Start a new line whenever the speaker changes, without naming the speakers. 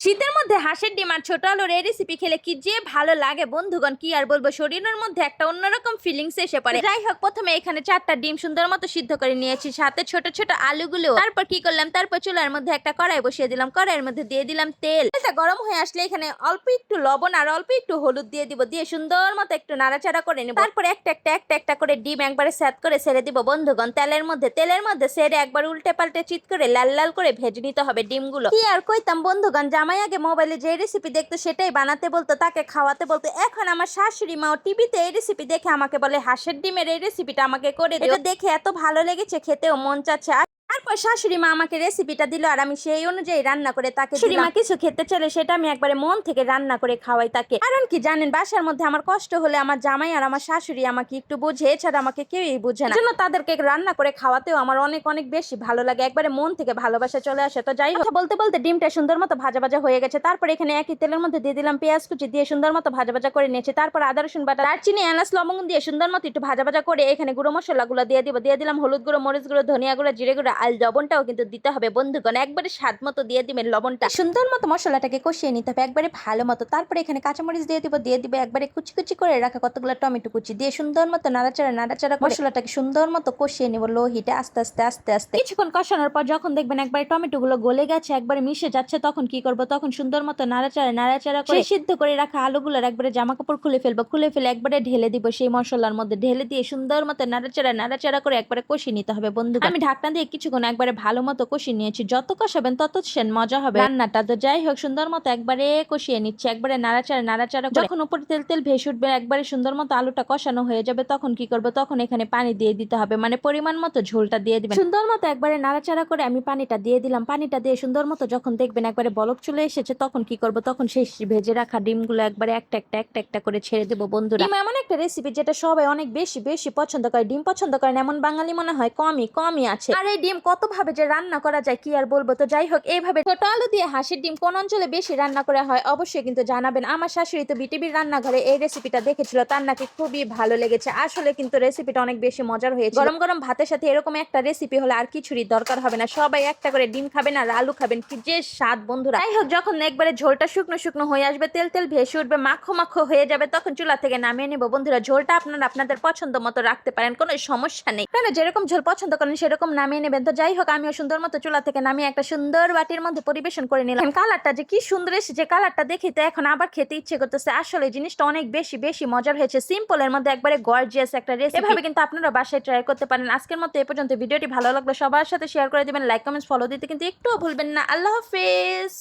শীতের মধ্যে হাঁসের ডিম আর ছোট আলুর এই রেসিপি খেলে কি যে ভালো লাগে বন্ধুগণ, কি আর বলবো, শরীরের মধ্যে একটা অন্যরকম ফিলিংস এসে পড়ে। যাই হোক, প্রথমে এখানে 4টা ডিম সুন্দর মতো সিদ্ধ করে নিয়েছি, সাথে ছোট ছোট আলুগুলো। তারপর কি করলাম, তারপর চুলার মধ্যে একটা কড়াই বসিয়ে দিলাম, কড়াইয়ের মধ্যে দিয়ে দিলাম তেল। তেলটা গরম হয়ে আসলে এখানে অল্প একটু লবণ আর অল্প একটু হলুদ দিয়ে দিব, দিয়ে সুন্দর মতো একটু নাড়াচাড়া করে নিব। তারপর একটা করে ডিম একবারে সেট করে ছেড়ে দিব বন্ধুগণ তেলের মধ্যে ছেড়ে একবার উল্টে পাল্টে চিত করে লাল লাল করে ভেজে নিতে হবে ডিমগুলো। কি আর কইতাম বন্ধুগণ, জামাই আগে মোবাইলে যে রেসিপি দেখতো সেটাই বানাতে বলতো, তাকে খাওয়াতে বলতো। এখন আমার শাশুড়ি মাও টিভিতে এই রেসিপি দেখে আমাকে বলে হাঁসের ডিমের এই রেসিপিটা আমাকে করে দিও। এটা দেখে এত ভালো লেগেছে, খেতেও মন চাচ্ছে। তারপর শাশুড়ি মা আমাকে রেসিপিটা দিল আর আমি সেই অনুযায়ী রান্না করে তাকে শাশুড়ি মা কিছু খেতে চাইলে সেটা আমি একবারে মন থেকে রান্না করে খাওয়াই তাকে। কারণ কি জানেন, বাসার মধ্যে আমার কষ্ট হলে আমার জামাই আর আমার শাশুড়ি আমাকে একটু বুঝে, এছাড়া আমাকে কেউই বুঝে না। জন্য তাদেরকে রান্না করে খাওয়াতেও আমার অনেক অনেক বেশি ভালো লাগে, একবারে মন থেকে ভালোবাসা চলে আসে। তো যাই হোক, বলতে বলতে ডিমটা সুন্দর মতো ভাজা ভাজা হয়ে গেছে। তারপর এখানে একই তেলের মধ্যে দিয়ে দিলাম পেঁয়াজ কুচি, দিয়ে সুন্দর মতো ভাজা ভাজা করে নিয়েছি। তারপর আদা রসুন বাটা, দারচিনি, এলাচ, লবঙ্গ দিয়ে সুন্দর মতো একটু ভাজা ভাজা করে এখানে গুঁড়ো মশলাগুলো দিয়ে দিব। দিয়ে দিলাম হলুদ গুঁড়ো, মরিচ গুঁড়ো, ধনিয়া গুঁড়ো, জিরে গুঁড়ো আর লবণটাও কিন্তু দিতে হবে বন্ধুগণ, একবারে স্বাদ মতো দিয়ে দিবেন লবণটা। সুন্দর মতো মশলাটাকে কষিয়ে নিতে হবে একবারে ভালো মতো। তারপরে এখানে কাঁচামরিচ দিয়ে দিব একবারে কুচি কুচি করে রাখা কতগুলো টমেটো কুচি, দিয়ে সুন্দর মতো নাড়াচাড়া মশলাটাকে সুন্দর মতো কষিয়ে নিব লো হিটে আস্তে আস্তে আস্তে আস্তে। কিছুক্ষণ কষানোর পর যখন দেখবেন একবারে টমেটো গুলো গলে গেছে, একবারে মিশে যাচ্ছে, তখন কি করব, তখন সুন্দর মতো নাড়াচাড়া করে সিদ্ধ করে রাখা আলুগুলোর একবারে জামা কাপড় খুলে ফেলে একবারে ঢেলে দিব সেই মশলার মধ্যে। ঢেলে দিয়ে সুন্দর মতো নাড়াচাড়া করে একবারে কষিয়ে নিতে হবে বন্ধু। আমি ঢাকনা দিয়ে কিছুক্ষণ একবারে ভালো মতো কষিয়ে নিয়েছি, যত কষাবেন তত সেন মজা হবে রান্নাটা। তো যাই হোক, সুন্দর মতো একবারে কষিয়ে নিচ্ছে, একবারে নাড়াচাড়া যখন উপরে তেল তেল ভেসে উঠবে, একবারে সুন্দর মতো আলুটা কষানো হয়ে যাবে, তখন কি করব, তখন এখানে পানি দিয়ে দিতে হবে, মানে পরিমাণ মতো ঝোলটা দিয়ে দিবেন। সুন্দর মতো একবারে নাড়াচাড়া করে আমি পানিটা দিয়ে দিলাম। পানিটা দিয়ে সুন্দর মতো যখন দেখবেন একবারে বলক চলে এসেছে, তখন কি করব, তখন সেই ভেজে রাখা ডিমগুলো একবারে একটা করে ছেড়ে দেবো বন্ধুরা। ডিম এমন একটা রেসিপি যেটা সবাই অনেক বেশি বেশি পছন্দ করে। ডিম পছন্দ করেন এমন বাঙালি মনে হয় কমই আছে। আর এই ডিম কত ভাবে যে রান্না করা যায় কি আর বলবো। তো যাই হোক, এইভাবে ছোট আলু দিয়ে হাঁসের ডিম কোন অঞ্চলে বেশি রান্না করা হয় অবশ্যই কিন্তু জানাবেন। আমার শাশুড়ি তো বিটিভির রান্নাঘরে এই রেসিপিটা দেখেছিল, তার নাকি খুবই ভালো লেগেছে। আসলে কিন্তু রেসিপিটা অনেক বেশি মজার হয়েছে। গরম গরম ভাতের সাথে এরকম একটা রেসিপি হলে আর কিছুরই দরকার হবে না, সবাই একটা করে ডিম খাবেন আর আলু খাবেন, কি যে স্বাদ বন্ধুরা। যাই হোক, যখন একবারে ঝোলটা শুকনো শুকনো হয়ে আসবে, তেল তেল ভেসে উঠবে, মাখো মাখো হয়ে যাবে, তখন চুলা থেকে নামিয়ে নিব বন্ধুরা। ঝোলটা আপনারা আপনাদের পছন্দ মতো রাখতে পারেন, কোনো সমস্যা নেই, কারণ যেরকম ঝোল পছন্দ করেন সেরকম নামিয়ে নেবেন। তো যাই হোক, আমিও সুন্দর মতো চুলা থেকে নামিয়ে একটা সুন্দর বাটির মধ্যে পরিবেশন করে নিলাম। কালারটা যে কি সুন্দর এসেছে, কালারটা দেখি তো এখন আবার খেতে ইচ্ছে করতেছে। আসলে জিনিসটা অনেক বেশি বেশি মজার হয়েছে, সিম্পলের মধ্যে একবারে গর্জিয়াস একটা রেসিপি। এভাবে কিন্তু আপনারা বাসায় ট্রাই করতে পারেন। আজকের মতো এ পর্যন্ত। ভিডিওটি ভালো লাগলে সবার সাথে শেয়ার করে দিবেন, লাইক কমেন্টস ফলো দিতে কিন্তু একটুও ভুলবেন না। আল্লাহ হাফেজ।